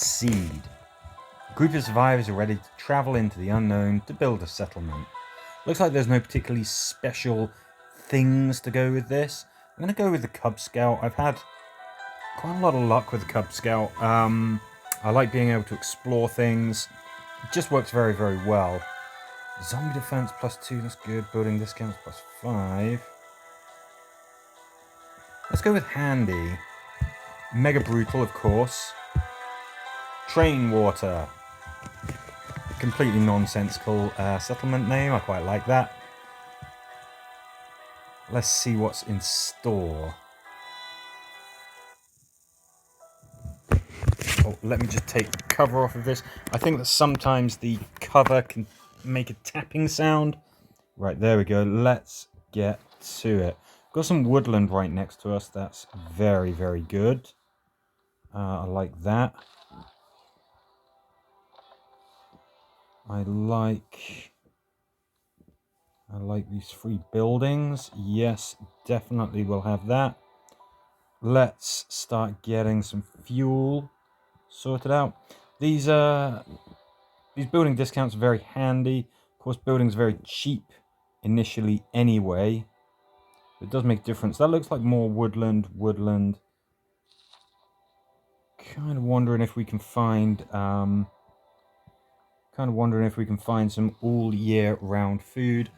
Seed. A group of survivors are ready to travel into the unknown to build a settlement. Looks like there's no particularly special things to go with this. I'm going to go with the Cub Scout. I've had quite a lot of luck with the Cub Scout. I like being able to explore things. It just works very, very well. Zombie defense +2, that's good. Building discounts +5. Let's go with handy. Mega brutal, of course. Train water. Completely nonsensical settlement name. I quite like that. Let's see what's in store. Oh, let me just take the cover off of this. I think that sometimes the cover can make a tapping sound. Right, there we go. Let's get to it. Got some woodland right next to us. That's very, very good. I like that. I like these 3 buildings. Yes, definitely we'll have that. Let's start getting some fuel sorted out. These building discounts are very handy. Of course, buildings are very cheap initially anyway. It does make a difference. That looks like more woodland. Kind of wondering if we can find some all year round food.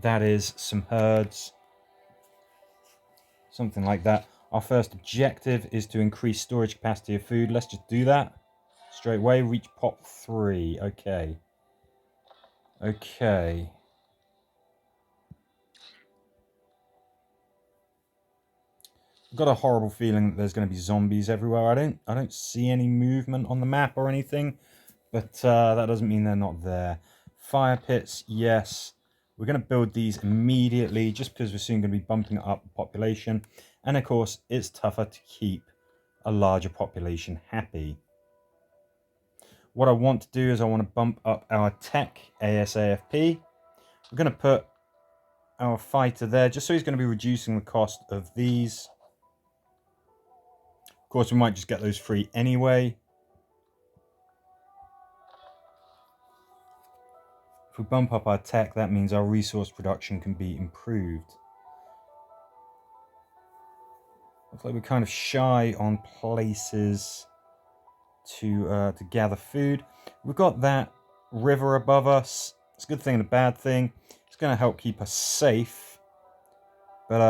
That is some herds. Something like that. Our first objective is to increase storage capacity of food. Let's just do that. Straight away, reach pot 3. Okay. Okay. I've got a horrible feeling that there's going to be zombies everywhere. I don't see any movement on the map or anything, but that doesn't mean they're not there. Fire pits, yes. We're going to build these immediately just because we're soon going to be bumping up the population. And of course, it's tougher to keep a larger population happy. What I want to do is I want to bump up our tech ASAFP. We're going to put our fighter there just so he's going to be reducing the cost of these. Of course, we might just get those free anyway. If we bump up our tech, that means our resource production can be improved. Looks like we're kind of shy on places to gather food. We've got that river above us. It's a good thing and a bad thing. It's going to help keep us safe, but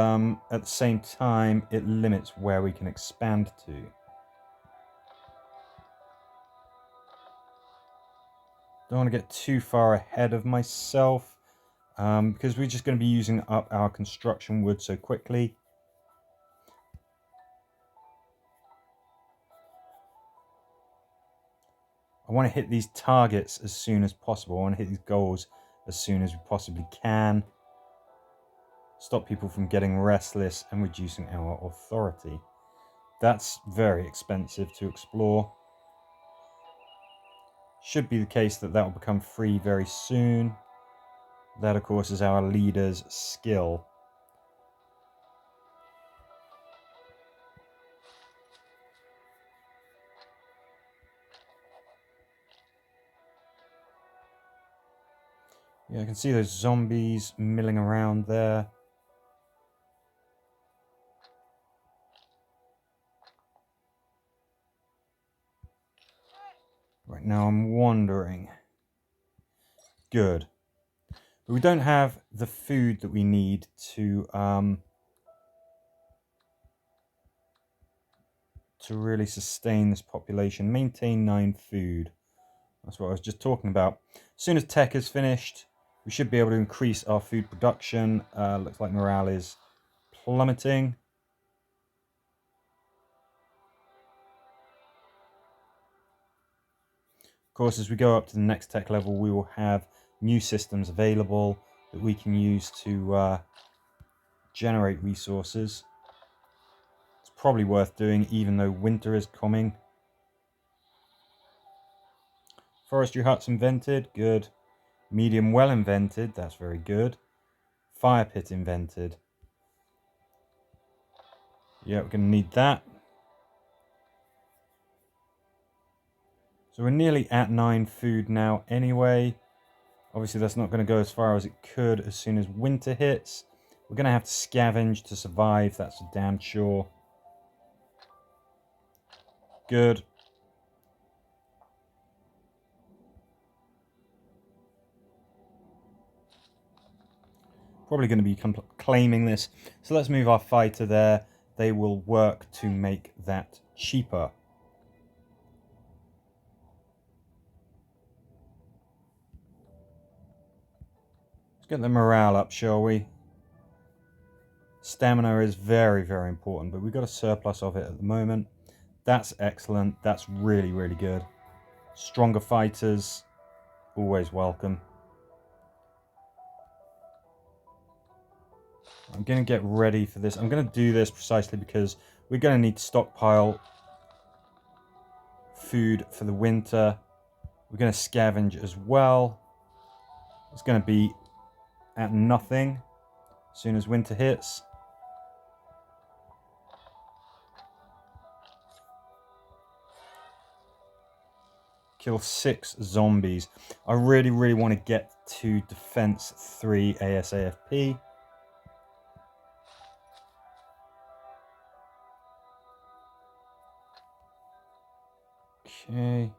at the same time, it limits where we can expand to. Don't want to get too far ahead of myself because we're just going to be using up our construction wood so quickly. I want to hit these targets as soon as possible. I want to hit these goals as soon as we possibly can. Stop people from getting restless and reducing our authority. That's very expensive to explore. Should be the case that will become free very soon. That, of course, is our leader's skill. Yeah, I can see those zombies milling around there. Right now I'm wandering. Good. But we don't have the food that we need to really sustain this population. Maintain 9 food. That's what I was just talking about. As soon as tech is finished, we should be able to increase our food production. Looks like morale is plummeting. Of course, as we go up to the next tech level, we will have new systems available that we can use to generate resources. It's probably worth doing even though winter is coming. Forestry huts invented, good. Medium well invented, that's very good. Fire pit invented. Yeah, we're going to need that. So we're nearly at 9 food now anyway. Obviously that's not going to go as far as it could as soon as winter hits. We're going to have to scavenge to survive, that's for damn sure. Good. Probably going to be claiming this. So let's move our fighter there. They will work to make that cheaper. Let's get the morale up, shall we? Stamina is very, very important, but we've got a surplus of it at the moment. That's excellent. That's really, really good. Stronger fighters, always welcome. I'm going to get ready for this. I'm going to do this precisely because we're going to need to stockpile food for the winter. We're going to scavenge as well. It's going to be at nothing as soon as winter hits. Kill 6 zombies. I really, really want to get to defense 3 ASAFP. Okay.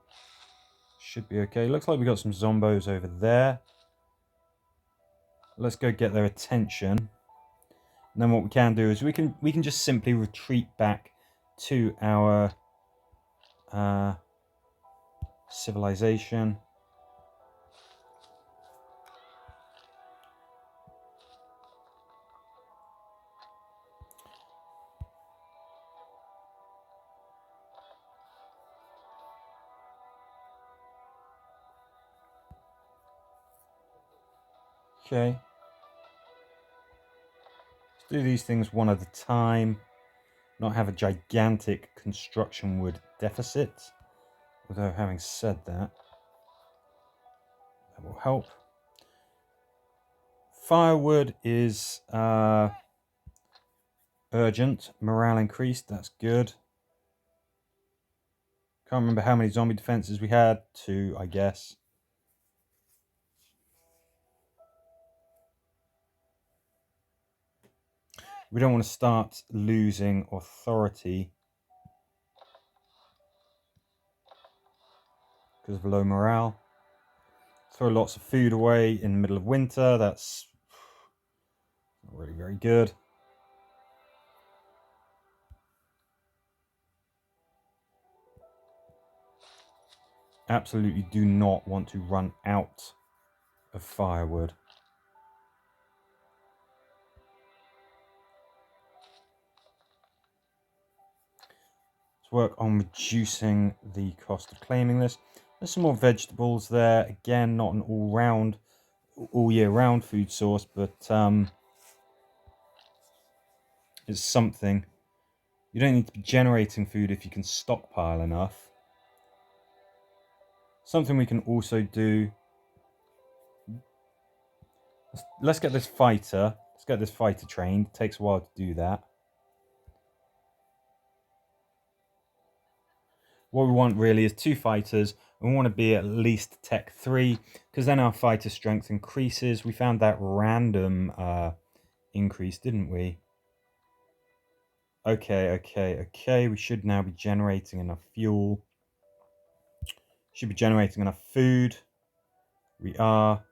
Should be okay. Looks like we got some zombos over there. Let's go get their attention. And then what we can do is we can just simply retreat back to our civilization. Okay. Let's do these things one at a time. Not have a gigantic construction wood deficit. Although having said that, that will help. Firewood is urgent. Morale increased. That's good. Can't remember how many zombie defenses we had. 2, I guess. We don't want to start losing authority because of low morale. Throw lots of food away in the middle of winter. That's not really very good. Absolutely do not want to run out of firewood. Let's work on reducing the cost of claiming this. There's some more vegetables there. Again, not an all year round food source, but it's something. You don't need to be generating food if you can stockpile enough. Something we can also do. Let's get this fighter. Let's get this fighter trained. It takes a while to do that. What we want really is 2 fighters. And we want to be at least Tech 3, because then our fighter strength increases. We found that random increase, didn't we? Okay. We should now be generating enough fuel. Should be generating enough food. We are.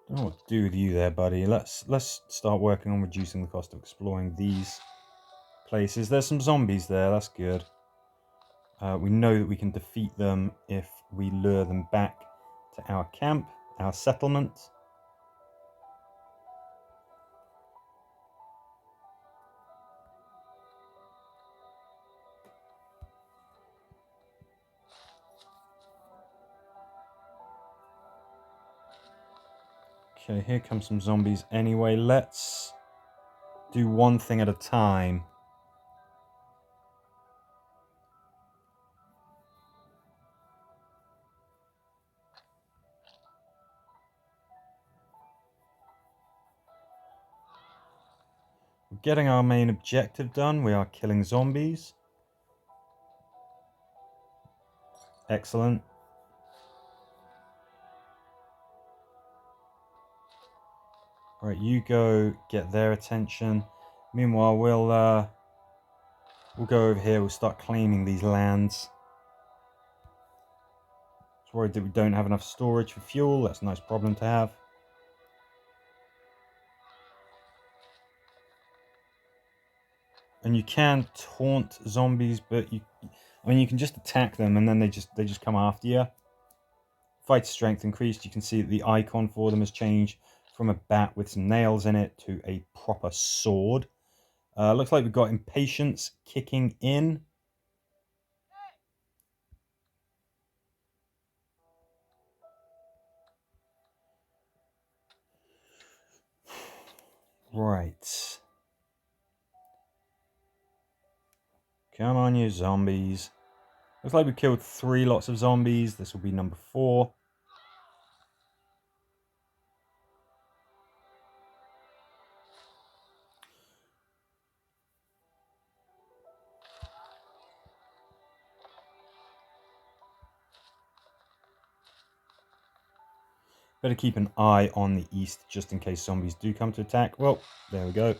Don't know what to do with you there, buddy. Let's start working on reducing the cost of exploring these places. There's some zombies there. That's good. We know that we can defeat them if we lure them back to our camp, our settlement. Okay, here come some zombies anyway. Let's do one thing at a time. getting our main objective done. We are killing zombies. Excellent. Right, you go get their attention. Meanwhile, we'll go over here. We'll start claiming these lands. Just worried that we don't have enough storage for fuel. That's a nice problem to have. And you can taunt zombies, but I mean, you can just attack them and then they just come after you. Fighter strength increased. You can see that the icon for them has changed from a bat with some nails in it to a proper sword. Looks like we've got impatience kicking in. Right. Come on, you zombies. Looks like we killed 3 lots of zombies. This will be number 4. Better keep an eye on the east just in case zombies do come to attack. Well, there we go.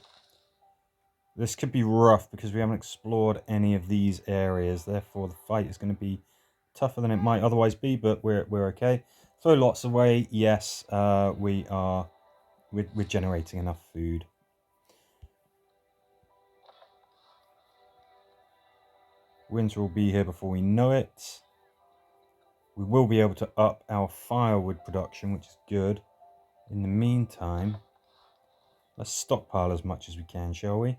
This could be rough because we haven't explored any of these areas. Therefore, the fight is going to be tougher than it might otherwise be, but we're okay. Throw lots away. Yes, we're generating enough food. Winter will be here before we know it. We will be able to up our firewood production, which is good. In the meantime, let's stockpile as much as we can, shall we?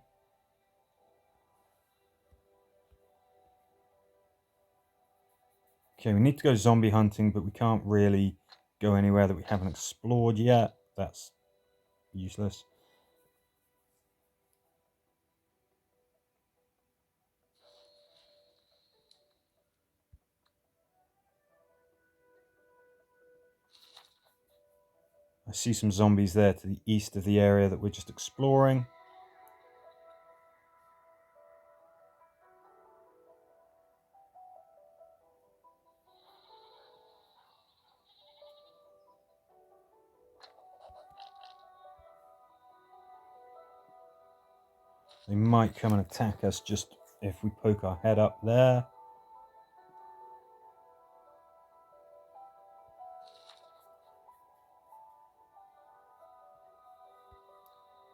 Okay, we need to go zombie hunting, but we can't really go anywhere that we haven't explored yet. That's useless. I see some zombies there to the east of the area that we're just exploring. They might come and attack us just if we poke our head up there.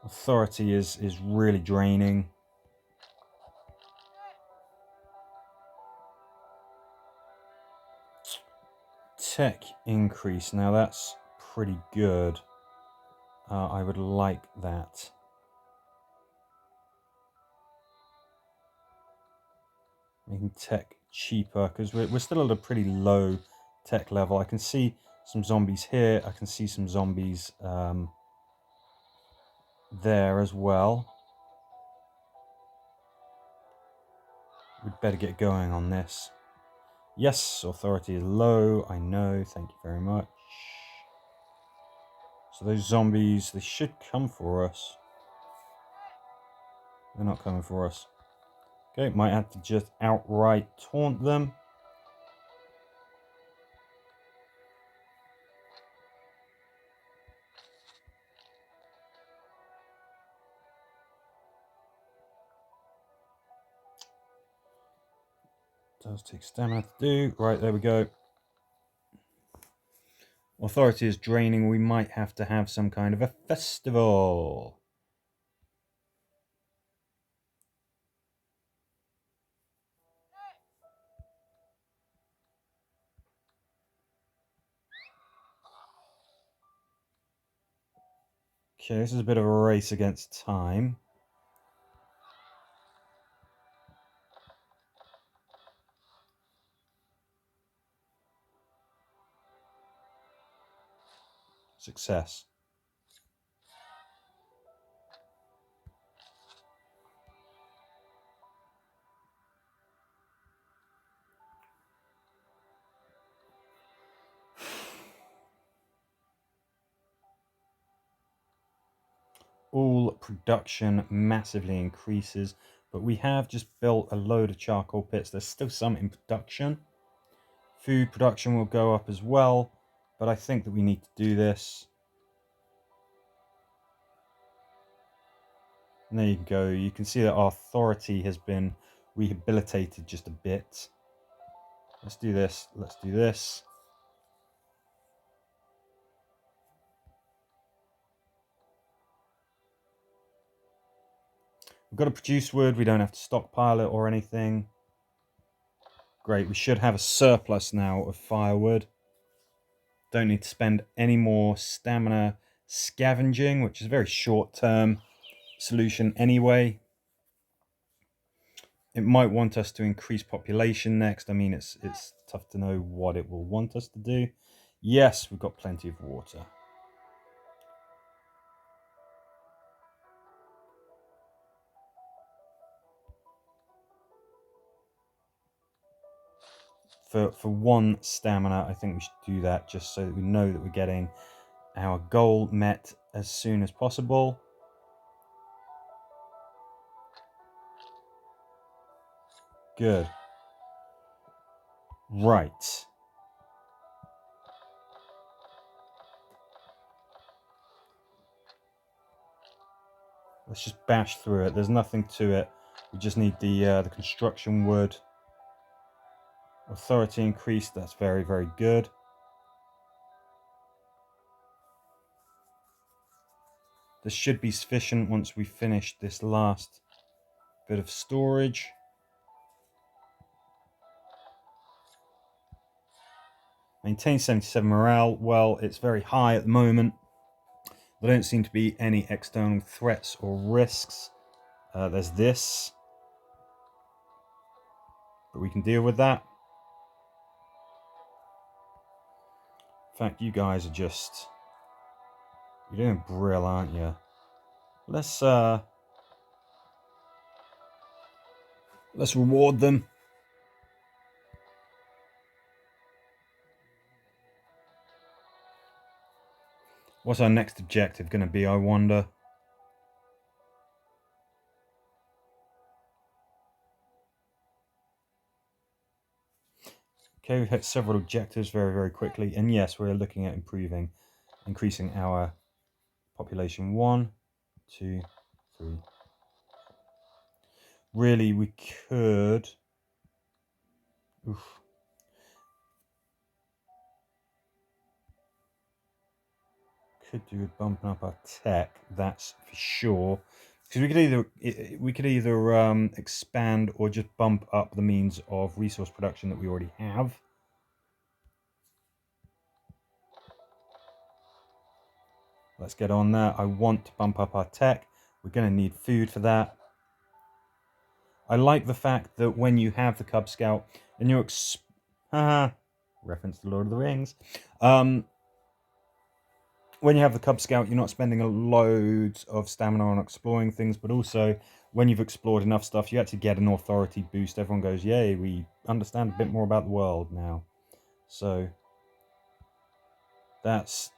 Authority is really draining. Tech increase. Now that's pretty good. I would like that. Making tech cheaper because we're still at a pretty low tech level. I can see some zombies here. I can see some zombies there as well. We'd better get going on this. Yes, authority is low. I know. Thank you very much. So those zombies, they should come for us. They're not coming for us. Okay, might have to just outright taunt them. Does take stamina to do. Right, there we go. Authority is draining. We might have to have some kind of a festival. Okay, this is a bit of a race against time. Success. all production massively increases, but we have just built a load of charcoal pits. There's still some in production. Food production will go up as well, but I think that we need to do this. And there you go. You can see that our authority has been rehabilitated just a bit. Let's do this. Let's do this. We've got to produce wood. We don't have to stockpile it or anything. Great. We should have a surplus now of firewood. Don't need to spend any more stamina scavenging, which is a very short-term solution anyway. It might want us to increase population next. I mean, it's tough to know what it will want us to do. Yes, we've got plenty of water. For 1 stamina, I think we should do that just so that we know that we're getting our goal met as soon as possible. Good. Right. Let's just bash through it. There's nothing to it. We just need the construction wood. Authority increased. That's very, very good. This should be sufficient once we finish this last bit of storage. Maintain 77 morale. Well, it's very high at the moment. There don't seem to be any external threats or risks. There's this, but we can deal with that. In fact, you guys are just... You're doing brill, aren't you? Let's reward them. What's our next objective going to be, I wonder? Okay, we've hit several objectives very, very quickly. And yes, we're looking at increasing our population. 1, 2, 3. Really, we could... Oof. Could do with bumping up our tech, that's for sure. Because we could either expand or just bump up the means of resource production that we already have. Let's get on that. I want to bump up our tech. We're going to need food for that. I like the fact that when you have the Cub Scout and you're reference to Lord of the Rings. When you have the Cub Scout, you're not spending a load of stamina on exploring things, but also when you've explored enough stuff, you actually get an authority boost. Everyone goes, yay, we understand a bit more about the world now. So that's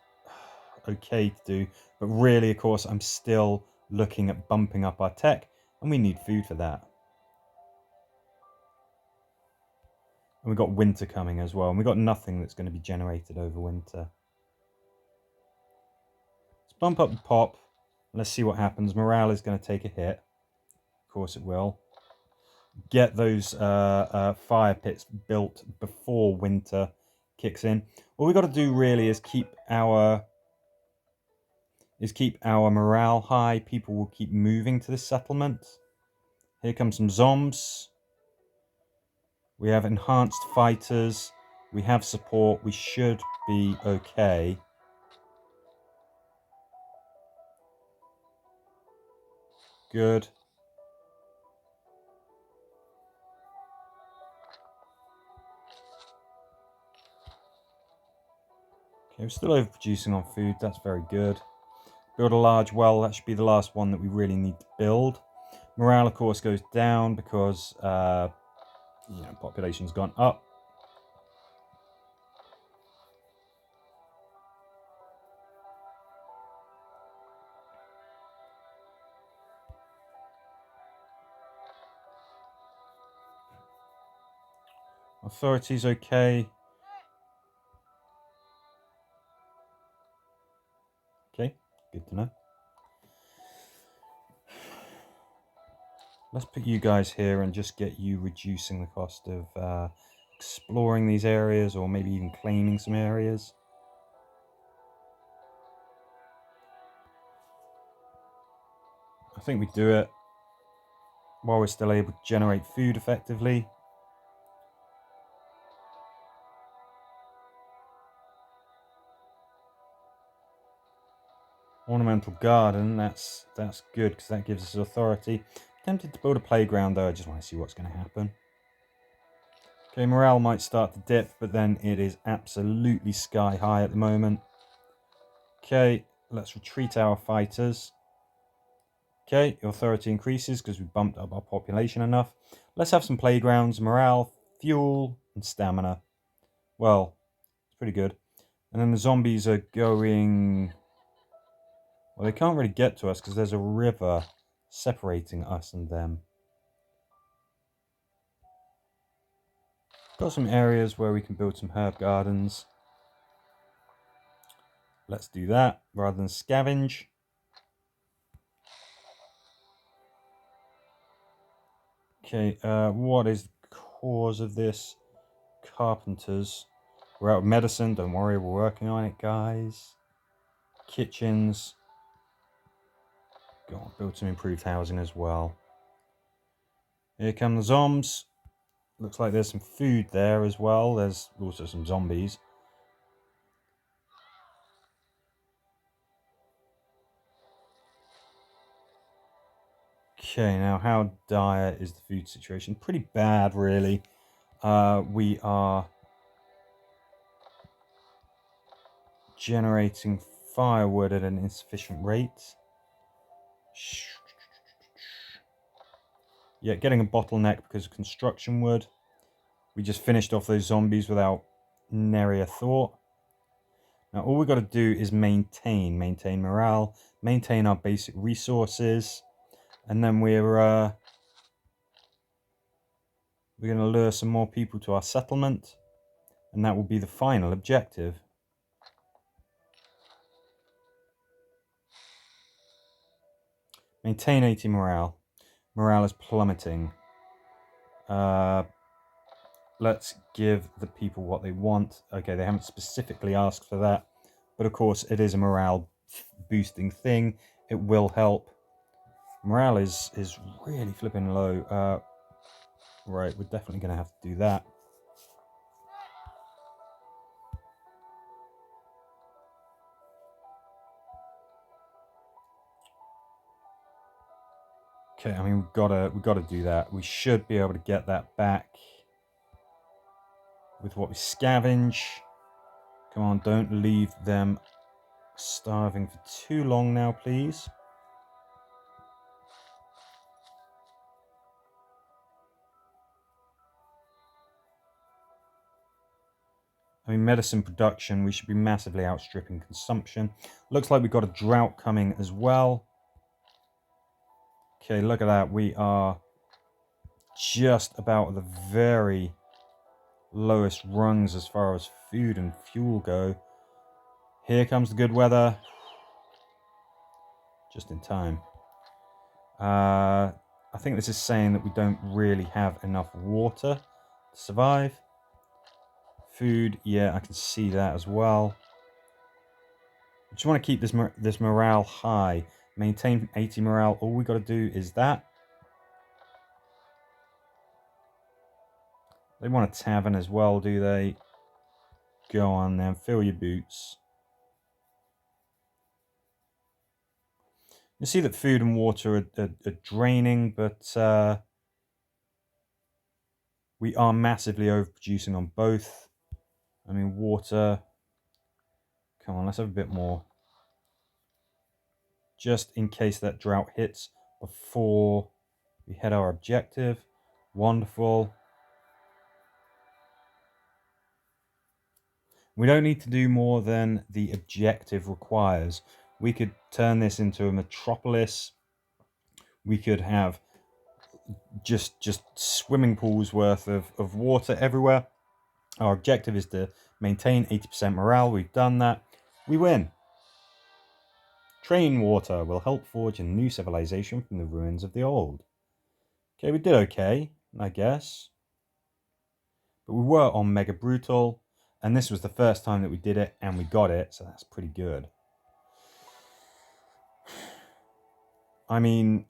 okay to do. But really, of course, I'm still looking at bumping up our tech, and we need food for that. And we've got winter coming as well, and we've got nothing that's going to be generated over winter. Let's bump up the pop. Let's see what happens. Morale is going to take a hit. Of course it will. Get those fire pits built before winter kicks in. All we've got to do really is keep our morale high. People will keep moving to this settlement. Here come some zombies. We have enhanced fighters. We have support. We should be okay. Good. Okay, we're still overproducing on food. That's very good. Build a large well. That should be the last one that we really need to build. Morale, of course, goes down because population's gone up. Authority's okay. Okay, good to know. Let's put you guys here and just get you reducing the cost of exploring these areas, or maybe even claiming some areas. I think we do it while we're still able to generate food effectively. Ornamental garden, that's good because that gives us authority. Tempted to build a playground though, I just want to see what's going to happen. Okay, morale might start to dip, but then it is absolutely sky high at the moment. Okay, let's retreat our fighters. Okay, authority increases because we bumped up our population enough. Let's have some playgrounds, morale, fuel, and stamina. Well, it's pretty good. And then the zombies are going... Well, they can't really get to us because there's a river separating us and them. Got some areas where we can build some herb gardens. Let's do that rather than scavenge. Okay, what is the cause of this? Carpenters. We're out of medicine, don't worry, we're working on it, guys. Kitchens. Go on, build some improved housing as well. Here come the zombies. Looks like there's some food there as well. There's also some zombies. Okay, now how dire is the food situation? Pretty bad, really. We are generating firewood at an insufficient rate. Yeah, getting a bottleneck because of construction wood. We just finished off those zombies without nary a thought. Now all we've got to do is maintain morale, maintain our basic resources, and then we're going to lure some more people to our settlement, and that will be the final objective. Maintain 80 morale. Morale is plummeting. Let's give the people what they want. Okay, they haven't specifically asked for that, but of course it is a morale boosting thing. It will help. Morale is really flipping low. Right, we're definitely going to have to do that. Okay, I mean we've got to do that. We should be able to get that back with what we scavenge. Come on, don't leave them starving for too long now, please. I mean, medicine production, we should be massively outstripping consumption. Looks like we've got a drought coming as well. Okay, look at that. We are just about the very lowest rungs as far as food and fuel go. Here comes the good weather. Just in time. I think this is saying that we don't really have enough water to survive. Food, yeah, I can see that as well. I just want to keep this morale high. Maintain 80 morale. All we got to do is that. They want a tavern as well, do they? Go on then, fill your boots. You see that food and water are draining, but we are massively overproducing on both. I mean, water. Come on, let's have a bit more. Just in case that drought hits before we hit our objective. Wonderful. We don't need to do more than the objective requires. We could turn this into a metropolis. We could have just swimming pools worth of water everywhere. Our objective is to maintain 80% morale. We've done that. We win. Train water will help forge a new civilization from the ruins of the old. Okay, we did okay, I guess. But we were on Mega Brutal, and this was the first time that we did it, and we got it, so that's pretty good. I mean,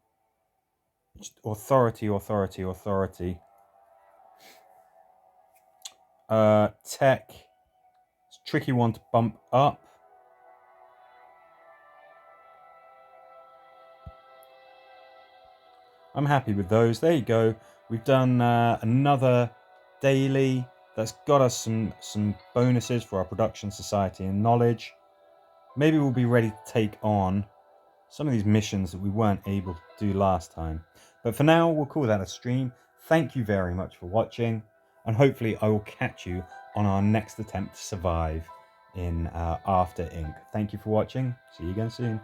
authority. Tech, it's a tricky one to bump up. I'm happy with those. There you go. We've done another daily that's got us some bonuses for our production, society, and knowledge. Maybe we'll be ready to take on some of these missions that we weren't able to do last time. But for now, we'll call that a stream. Thank you very much for watching, and hopefully I will catch you on our next attempt to survive in After Inc. Thank you for watching. See you again soon.